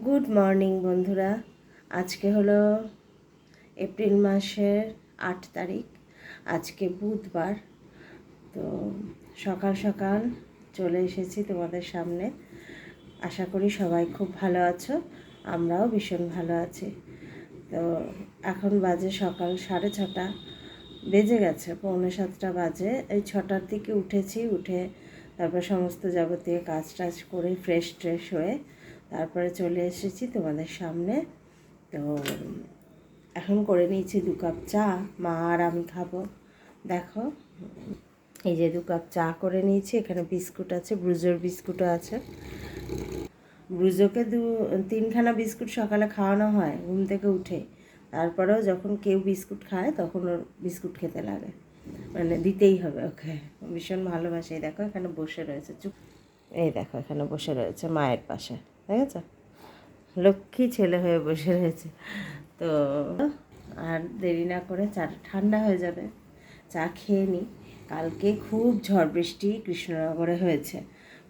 Good morning বন্ধুরা। আজকে হলো এপ্রিল মাসের 8 তারিখ। আজকে বুধবার। তো সকাল সকাল চলে এসেছি তোমাদের সামনে। আশা করি সবাই খুব ভালো আছো, আমরাও ভীষণ ভালো আছি। তো এখন বাজে সকাল 6:30 বেজে গেছে, 6:45 বাজে। এই 6টার দিকে উঠেছি, উঠে তারপর সমস্ত যাবতীয় কাজ টাজ করে ফ্রেশ ট্রেশ হয়ে তারপরে চলে এসেছি তোমাদের সামনে। তো এখন করে নিয়েছি 2 কাপ চা, মা আর আমি খাবো। দেখো, এই যে 2 কাপ চা করে নিয়েছি। এখানে বিস্কুট আছে, ব্রুজোর বিস্কুটও আছে। ব্রুজোকে 3খানা বিস্কুট সকালে খাওয়ানো হয় ঘুম থেকে উঠে। তারপরেও যখন কেউ বিস্কুট খায় তখন ওর বিস্কুট খেতে লাগে, মানে দিতেই হবে ওকে। ভীষণ ভালোবাসে। এই দেখো এখানে বসে রয়েছে, চুপ। এই দেখো এখানে বসে রয়েছে মায়ের পাশে, দেখেছ? লক্ষ্মী ছেলে হয়ে বসে রয়েছে। তো আর দেরি না করে চাটা ঠান্ডা হয়ে যাবে, চা খেয়ে নিই। কালকে খুব ঝড় বৃষ্টি কৃষ্ণনগরে হয়েছে।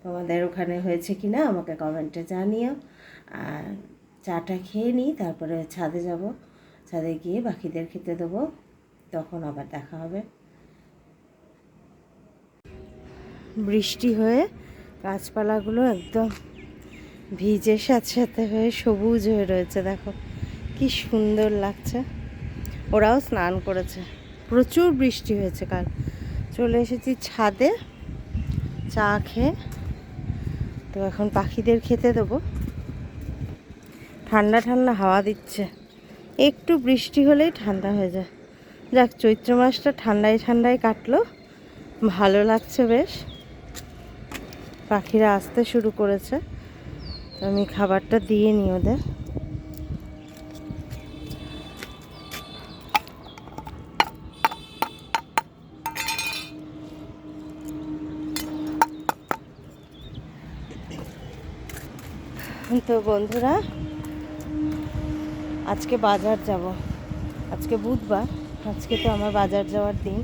তোমাদের ওখানে হয়েছে কি না আমাকে কমেন্টে জানিও। আর চাটা খেয়ে নিই, তারপরে ছাদে যাব। ছাদে গিয়ে বাকিদের খেতে দেবো, তখন আবার দেখা হবে। বৃষ্টি হয়ে গাছপালাগুলো একদম ভিজে স্যাঁতস্যাঁতে হয়ে সবুজ হয়ে রয়েছে। দেখো কি সুন্দর লাগছে। ওরাও স্নান করেছে, প্রচুর বৃষ্টি হয়েছে কাল। চলে এসেছি ছাদে চা খেয়ে। তো এখন পাখিদের খেতে দেবো। ঠান্ডা ঠান্ডা হাওয়া দিচ্ছে, একটু বৃষ্টি হলেই ঠান্ডা হয়ে যায়। যাক, চৈত্র মাসটা ঠান্ডায় ঠান্ডায় কাটলো, ভালো লাগছে বেশ। পাখিরা আসতে শুরু করেছে, আমি খাবারটা দিয়ে নিই ওদের। তো বন্ধুরা, আজকে বাজার যাব। আজকে বুধবার, আজকে তো আমার বাজার যাওয়ার দিন।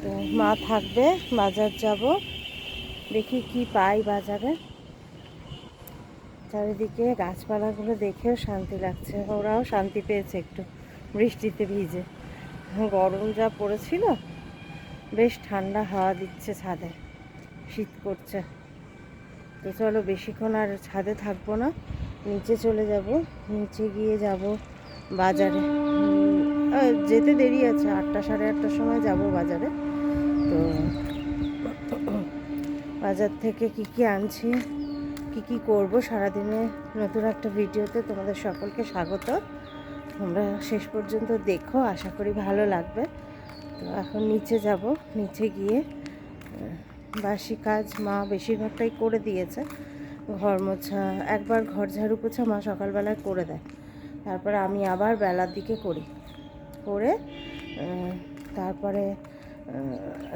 তো মা থাকবে, বাজার যাব। দেখি কি পাই বাজারে। চারিদিকে গাছপালাগুলো দেখেও শান্তি লাগছে, ওরাও শান্তি পেয়েছে একটু বৃষ্টিতে ভিজে। গরম যা পড়েছিল, বেশ ঠান্ডা হাওয়া দিচ্ছে ছাদে, শীত করছে। তো চলো, বেশিক্ষণ আর ছাদে থাকবো না, নিচে চলে যাব। নিচে গিয়ে যাব বাজারে। যেতে দেরি আছে, 8টা সাড়ে 8টার সময় যাব বাজারে। তো বাজার থেকে কি কি আনছি, কি কি করব সারাদিনে, নতুন একটা ভিডিওতে তোমাদের সকলকে স্বাগত। তোমরা শেষ পর্যন্ত দেখো, আশা করি ভালো লাগবে। তো এখন নিচে যাব। নিচে গিয়ে বাসি কাজ মা বেশিরভাগটাই করে দিয়েছে। ঘর মোছা, একবার ঘর ঝাড়ু পোছা মা সকালবেলায় করে দেয়, তারপরে আমি আবার বেলার দিকে করি। করে তারপরে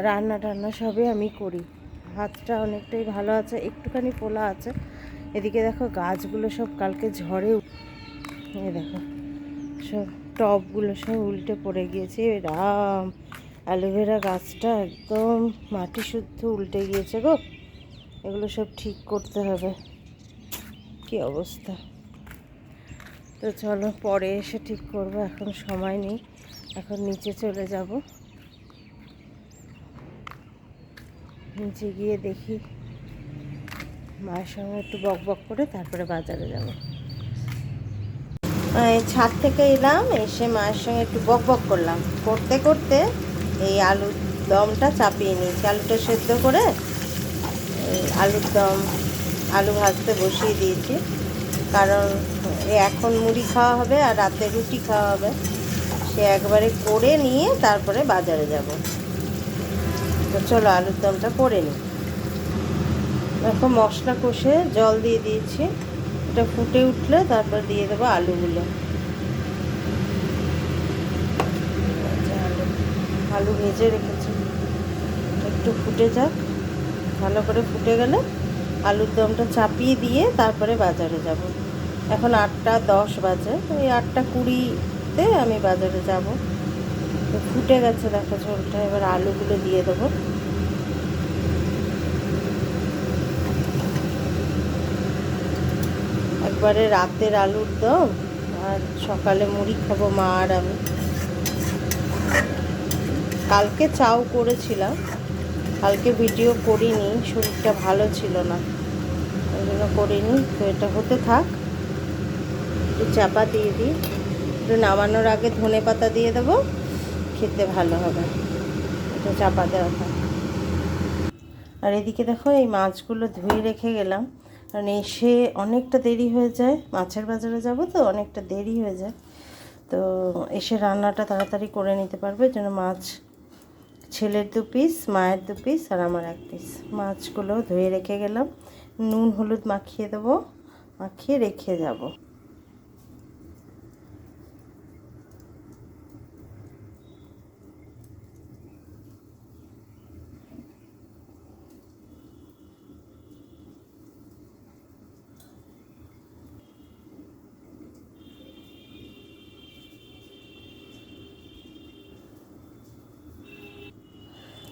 রান্না টান্না সবই আমি করি। হাতটা অনেকটাই ভালো আছে, একটুখানি ফোলা আছে। এদিকে দেখো গাছগুলো সব কালকে ঝড়ে, এই দেখো সব টবগুলো সব উল্টে পড়ে গিয়েছে। রাম, অ্যালোভেরা গাছটা একদম মাটি শুদ্ধ উল্টে গিয়েছে গো। এগুলো সব ঠিক করতে হবে, কি অবস্থা। তো চলো, পরে এসে ঠিক করবো, এখন সময় নেই। এখন নিচে চলে যাব। নিচে গিয়ে দেখি, মায়ের সঙ্গে একটু বক বক করে তারপরে বাজারে যাব। ছাদ থেকে এলাম, এসে মায়ের সঙ্গে একটু বক বক করলাম। করতে করতে এই আলুর দমটা চাপিয়ে নিয়েছি। আলুটা সেদ্ধ করে আলুর দম, আলু ভাজতে বসিয়ে দিয়েছি। কারণ এখন মুড়ি খাওয়া হবে আর রাতে রুটি খাওয়া হবে, সে একবারে করে নিয়ে তারপরে বাজারে যাব। তো চলো আলুর দমটা করে নিই। এখন মশলা কষে জল দিয়ে দিয়েছি, এটা ফুটে উঠলে তারপর দিয়ে দেবো আলুগুলো। আলু ভেজে রেখেছি, একটু ফুটে যাক। ভালো করে ফুটে গেলে আলুর দমটা চাপিয়ে দিয়ে তারপরে বাজারে যাব। এখন 8টা 10 বাজে, ওই 8টা 20-তে আমি বাজারে যাব। তো ফুটে গেছে দেখো ঝোলটা, এবার আলুগুলো দিয়ে দেবো। একবারে রাতের আলুর দম আর সকালে মুড়ি খাবো মা আর আমি। কালকে চাও করেছিলাম, কালকে ভিডিও করিনি, শরীরটা ভালো ছিল না, ওই জন্য করিনি। তো এটা হতে থাক, একটু চাপা দিয়ে দিই, একটু নামানোর আগে ধনেপাতা দিয়ে দেবো, খেতে ভালো হবে। এটা চাপা দেওয়া থাক। আর এদিকে দেখো এই মাছগুলো ধুয়ে রেখে গেলাম, কারণ এসে অনেকটা দেরি হয়ে যায়, মাছের বাজারে যাব তো অনেকটা দেরি হয়ে যায়, তো এসে রান্নাটা তাড়াতাড়ি করে নিতে পারবে, যেন মাছ ছেলের 2 পিস, মায়ের 2 পিস আর আমার 1 পিস। মাছগুলো ধুয়ে রেখে গেলাম, নুন হলুদ মাখিয়ে দেবো, মাখিয়ে রেখে যাব।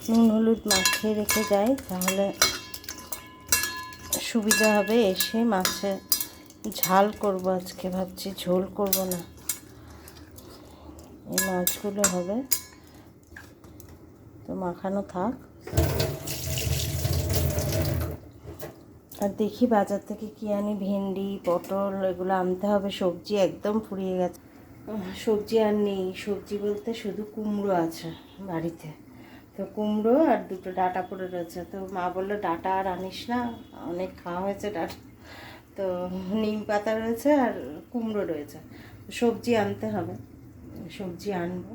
নুন হলুদ মাখিয়ে রেখে যাই, তাহলে সুবিধা হবে। এসে মাছে ঝাল করব, আজকে ভাবছি ঝোল করব না, এই মাছগুলো হবে, তো মাখানো থাক। আর দেখি বাজার থেকে কি আনি, ভেন্ডি পটল এগুলো আনতে হবে, সবজি একদম ফুরিয়ে গেছে। সবজি আর নেই, সবজি বলতে শুধু কুমড়ো আছে বাড়িতে, তো কুমড়ো আর 2টো ডাঁটা পড়ে রয়েছে। তো মা বললো ডাঁটা আর আনিস না, অনেক খাওয়া হয়েছে ডাঁটা, তো নিম পাতা রয়েছে আর কুমড়ো রয়েছে, সবজি আনতে হবে, সবজি আনবো।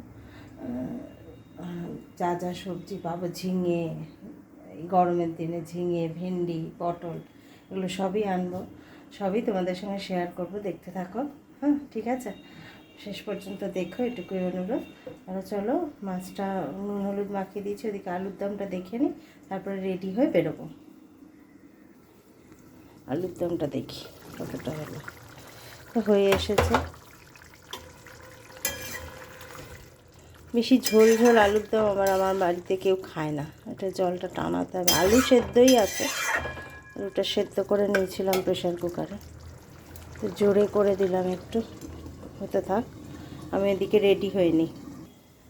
যা যা সবজি পাবো, ঝিঙে, এই গরমের দিনে ঝিঙে, ভেন্ডি, পটল এগুলো সবই আনবো, সবই তোমাদের সঙ্গে শেয়ার করব, দেখতে থাকো। হ্যাঁ ঠিক আছে, শেষ পর্যন্ত দেখো, এটুকুই অনুরোধ। আর চলো, মাছটা নুন হলুদ মাখিয়ে দিয়েছি, ওদিকে আলুর দমটা দেখে নিই, তারপরে রেডি হয়ে বেরোবো। আলুর দমটা দেখি কতটা হলো, হয়ে এসেছে। বেশি ঝোল ঝোল আলুর দম আমার বাড়িতে কেউ খায় না, এটা জলটা টানাতে হবে। আলু সেদ্ধই আছে, আলুটা সেদ্ধ করে নিয়েছিলাম প্রেশার কুকারে, তো জোরে করে দিলাম একটু, হতে থাক। আমি এদিকে রেডি হয়ে নিই।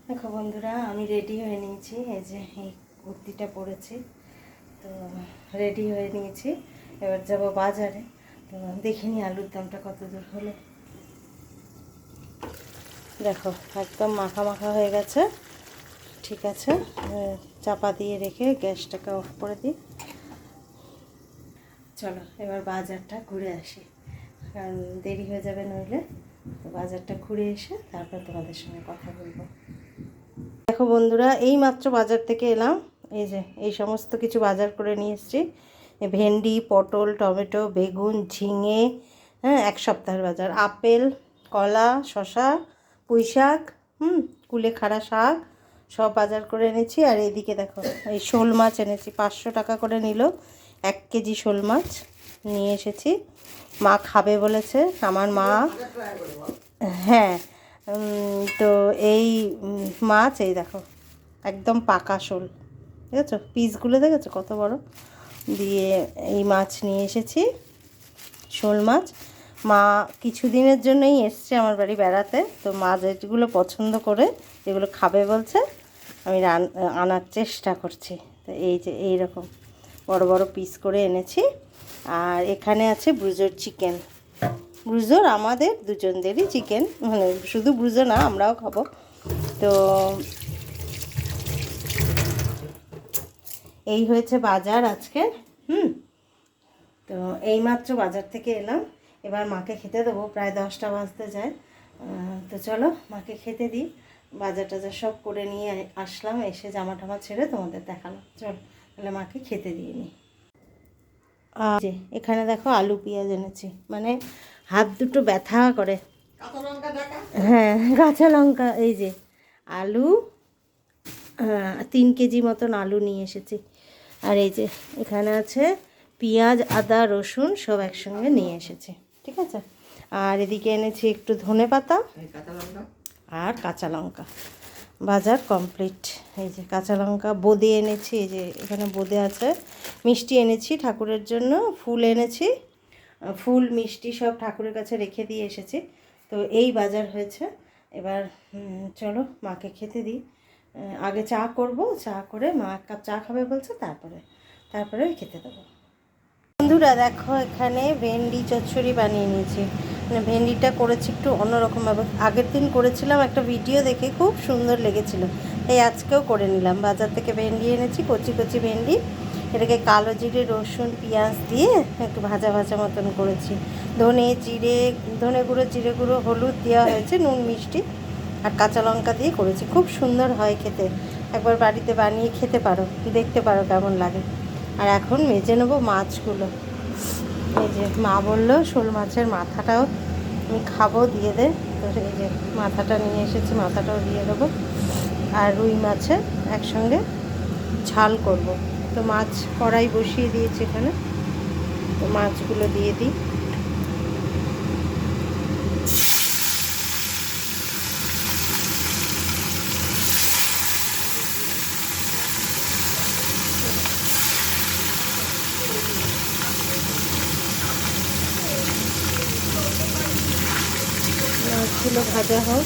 দেখো বন্ধুরা, আমি রেডি হয়ে নিয়েছি, এই যে এই কুর্তিটা পরেছি, তো রেডি হয়ে নিয়েছি, এবার যাব বাজারে। তো দেখিনি আলুর দামটা কত দূর হলো। দেখো একদম মাখা মাখা হয়ে গেছে, ঠিক আছে, চাপা দিয়ে রেখে গ্যাসটাকে অফ করে দিই। চলো এবার বাজারটা ঘুরে আসি, কারণ দেরি হয়ে যাবে নইলে। তো বাজারটা ঘুরে এসে তারপর তোমাদের সঙ্গে কথা বলবো। দেখো বন্ধুরা, এই মাত্র বাজার থেকে এলাম, এই যে এই সমস্ত কিছু বাজার করে নিয়ে এসেছি, ভেন্ডি, পটল, টমেটো, বেগুন, ঝিঙে, হ্যাঁ 1 সপ্তাহের বাজার, আপেল, কলা, শশা, পুঁই শাক, কুলেখাড়া শাক সব বাজার করে এনেছি। আর এদিকে দেখো এই শোল মাছ এনেছি, 500 টাকা করে নিল 1 কেজি শোল মাছ নিয়ে এসেছি। মা খাবে বলেছে, আমার মা, হ্যাঁ। তো এই মাছ, এই দেখো একদম পাকা শোল, দেখেছো পিসগুলো, দেখেছো কত বড়, দিয়ে এই মাছ নিয়ে এসেছি, শোল মাছ। মা কিছুদিনের জন্যই এসছে আমার বাড়ি বেড়াতে, তো মা যেগুলো পছন্দ করে, যেগুলো খাবে বলছে, আমি আনার চেষ্টা করছি। তো এই যে এইরকম বড় বড় পিস করে এনেছি। আর এখানে আছে ব্রুজোর চিকেন, ব্রুজোর আমাদের দুজনদেরই চিকেন, মানে শুধু ব্রুজো না, আমরাও খাবো। তো এই হয়েছে বাজার আজকে। তো এইমাত্র বাজার থেকে এলাম, এবার মাকে খেতে দেবো, প্রায় 10টা বাজতে যায়। তো চলো মাকে খেতে দিই। বাজার টাজার সব করে নিয়ে আসলাম, এসে জামা টামা ছেড়ে তোমাদের দেখালাম। চল তাহলে মাকে খেতে দিয়ে নিই। আর এখানে দেখো আলু পেঁয়াজ এনেছি, মানে হাত দুটো ব্যথা করে। হ্যাঁ কাঁচা লঙ্কা, এই যে আলু, 3 কেজি মতন আলু নিয়ে এসেছি। আর এই যে এখানে আছে পেঁয়াজ, আদা, রসুন সব একসঙ্গে নিয়ে এসেছি, ঠিক আছে। আর এদিকে এনেছি একটু ধনেপাতা আর কাঁচা লঙ্কা। বাজার কমপ্লিট। এই যে কাঁচা লঙ্কা, বোঁদে এনেছি, এই যে এখানে বোঁদে আছে, মিষ্টি এনেছি ঠাকুরের জন্য, ফুল এনেছি, ফুল মিষ্টি সব ঠাকুরের কাছে রেখে দিয়ে এসেছি। তো এই বাজার হয়েছে। এবার চলো মাকে খেতে দিই। আগে চা করব, চা করে মা এক কাপ চা খাবে বলছে, তারপরে খেতে দেবো। বন্ধুরা দেখো, এখানে ভেন্ডি চচ্চড়ি বানিয়ে নিয়েছি। মানে ভেন্ডিটা করেছি একটু অন্যরকমভাবে। আগের দিন করেছিলাম একটা ভিডিও দেখে, খুব সুন্দর লেগেছিল, তাই আজকেও করে নিলাম। বাজার থেকে ভেন্ডি এনেছি, কচি কচি ভেন্ডি। এটাকে কালো জিরে, রসুন, পেঁয়াজ দিয়ে একটু ভাজা ভাজা মতন করেছি। ধনে গুঁড়ো, জিরে গুঁড়ো, হলুদ দেওয়া হয়েছে, নুন মিষ্টি আর কাঁচা লঙ্কা দিয়ে করেছি। খুব সুন্দর হয় খেতে। একবার বাড়িতে বানিয়ে খেতে পারো, দেখতে পারো কেমন লাগে। আর এখন মেজে নেবো মাছগুলো। এই যে মা বললো শোল মাছের মাথাটাও আমি খাবো, দিয়ে দে। তো এই যে মাথাটা নিয়ে এসেছি, মাথাটাও দিয়ে দেবো। আর রুই মাছের একসঙ্গে ঝাল করব। তো মাছ কড়াই বসিয়ে দিয়েছি এখানে, তো মাছগুলো দিয়ে দিই। মাছগুলো ভাজা হোক।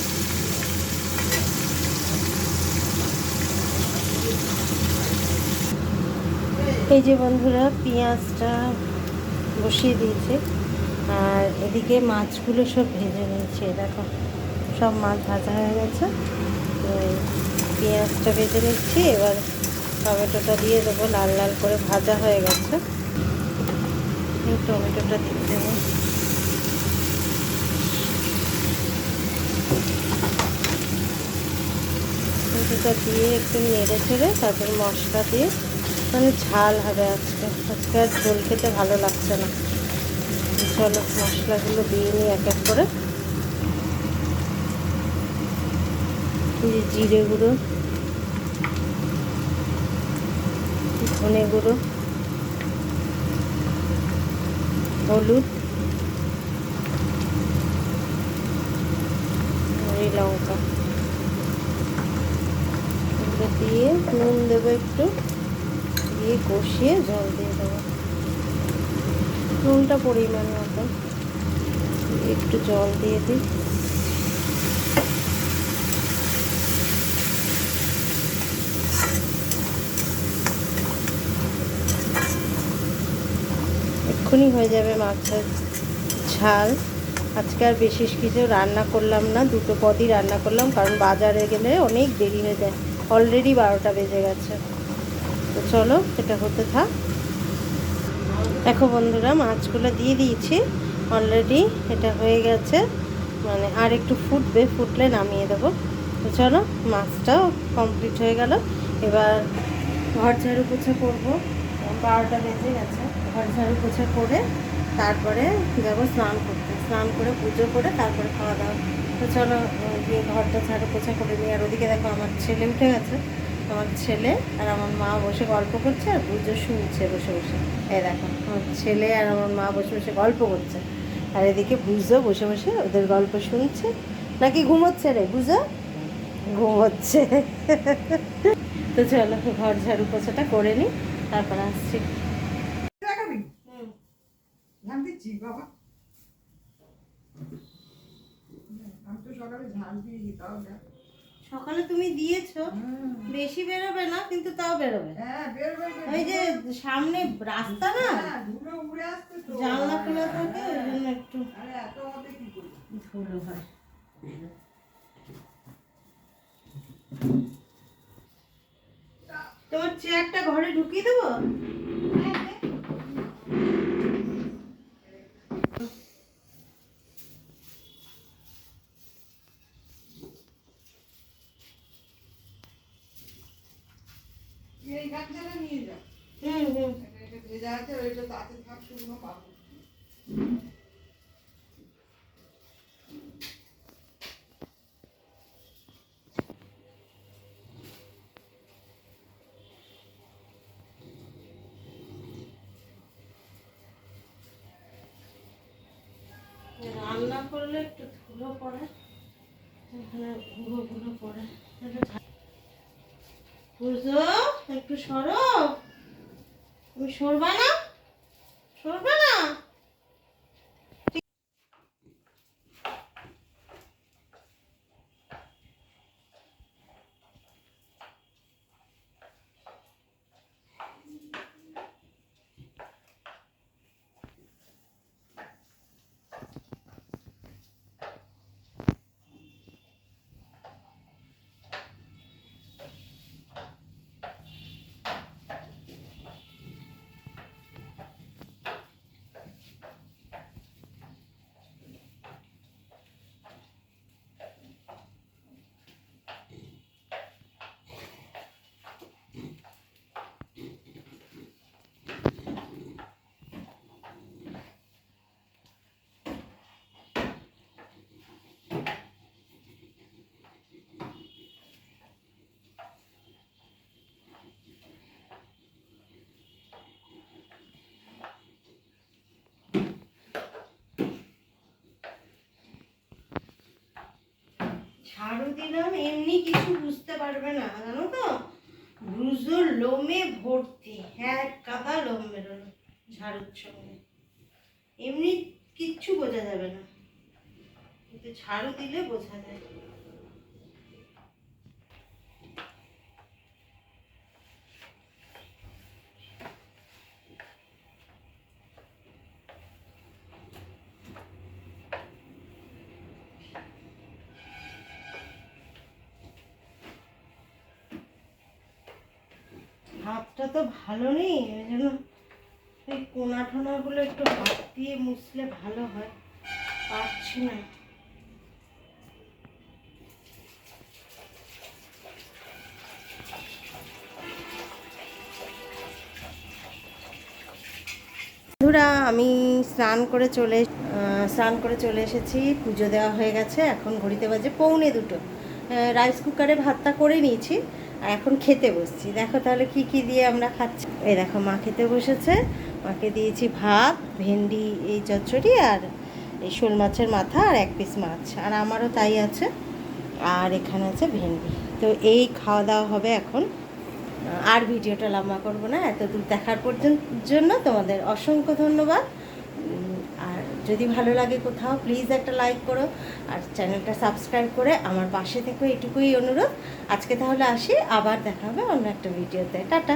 এই যে বন্ধুরা, পেঁয়াজটা বসিয়ে দিয়েছি আর এদিকে মাছগুলো সব ভেজে নিয়েছি। দেখো সব মাছ ভাজা হয়ে গেছে। তো পেঁয়াজটা ভেজে নিচ্ছি, এবার টমেটোটা দিয়ে দেবো। লাল লাল করে ভাজা হয়ে গেছে, টমেটোটা দিয়ে দেবো। টমেটোটা দিয়ে একটু নেড়ে চেড়ে তারপরে মশলা দিয়ে, মানে ঝাল হবে আজকে। আর ঝোল খেতে ভালো লাগছে না। চলো মশলাগুলো দিয়ে নিই এক এক করে। জিরে গুঁড়ো, ধনে গুঁড়ো, হলুদ, লঙ্কা এগুলো দিয়ে নুন দেবো একটু, দিয়ে কষিয়ে জল দিয়ে দেবো। নুনটা পরিমাণ মতো, একটু জল দিয়ে দিই। এক্ষুনি হয়ে যাবে মাছের ঝাল। আজকে আর বেশি কিছু রান্না করলাম না, দুটো পদই রান্না করলাম, কারণ বাজারে গেলে অনেক দেরি হয়ে যায়। অলরেডি 12টা বেজে গেছে। তো চলো এটা হতে থাক। দেখো বন্ধুরা, মাছগুলো দিয়ে দিয়েছি অলরেডি, এটা হয়ে গেছে। মানে আর একটু ফুটবে, ফুটলে নামিয়ে দেবো। তো চলো, মাছটাও কমপ্লিট হয়ে গেল। এবার ঘর ঝাড়ু পোছা করবো। 12টা বেজে গেছে। ঘর ঝাড়ু পোছা করে তারপরে যাবো স্নান করতে। স্নান করে পুজো করে তারপরে খাওয়া দাওয়া। তো চলো গিয়ে ঘরটা ঝাড়ু পোছা করে নিই। আর ওদিকে দেখো আমার ছেলে উঠে গেছে। আমার ছেলে আর আমার মা বসে গল্প করছে আর পুজো শুনছে বসে বসে। এই দেখো আমার ছেলে আর আমার মা বসে বসে গল্প করছে, আর এদিকে বুঝো বসে বসে ওদের গল্প শুনছে। নাকি ঘুমোচ্ছে রে বুঝো? ঘুমোচ্ছে। তো চলো ঘর ঝাড়ু পোছাটা করে নিই, তারপর আসছি। সকালে তুমি দিয়েছো, বেশি বেরোবে না কিন্তু তাও বেরোবে। ওই যে সামনে রাস্তা না, জানলা খোলা থাকে, ওই জন্য একটু ধুলো হয়। তোমার চেয়ারটা ঘরে ঢুকিয়ে দেবো। রান্না করলে একটু ধুলো পড়ে, এখানে ধুলো পড়ে। বুঝো একটু সরো, তুমি সরবা না, সরবা না। ঝাড়ু দিলাম, এমনি কিছু বুঝতে পারবে না, জানো তো, ব্রুজোর লোমে ভর্তি, এক গাদা লোম বেরোলো ঝাড়ুর সঙ্গে। এমনি কিচ্ছু বোঝা যাবে না, কিন্তু ঝাড়ু দিলে বোঝা যায়। হাতটা তো ভালো নেই, ওই জন্য এই কোনা টোনাগুলো একটু হাত দিয়ে মুছলে ভালো হয়, পারছি না। বন্ধুরা, আমি স্নান করে চলে এসেছি, পুজো দেওয়া হয়ে গেছে। এখন ঘড়িতে বাজে 1:45। রাইস কুকারে ভাতটা করে নিয়েছি, আর এখন খেতে বসছি। দেখো তাহলে কি কি দিয়ে আমরা খাচ্ছি। এই দেখো, মা খেতে বসেছে। মাকে দিয়েছি ভাত, ভেন্ডি এই চচ্চড়ি, আর এই শোল মাছের মাথা, আর 1 পিস মাছ, আর আমারও তাই আছে। আর এখানে আছে ভেন্ডি। তো এই খাওয়া দাওয়া হবে এখন। আর ভিডিওটা লম্বা করব না, এত দূর দেখার জন্য তোমাদের অসংখ্য ধন্যবাদ। আর যদি ভালো লাগে কোথাও, প্লিজ একটা লাইক করো, আর চ্যানেলটা সাবস্ক্রাইব করে আমার পাশে থেকো, এটুকুই অনুরোধ। আজকে তাহলে আসি, আবার দেখা হবে অন্য একটা ভিডিওতে। টাটা।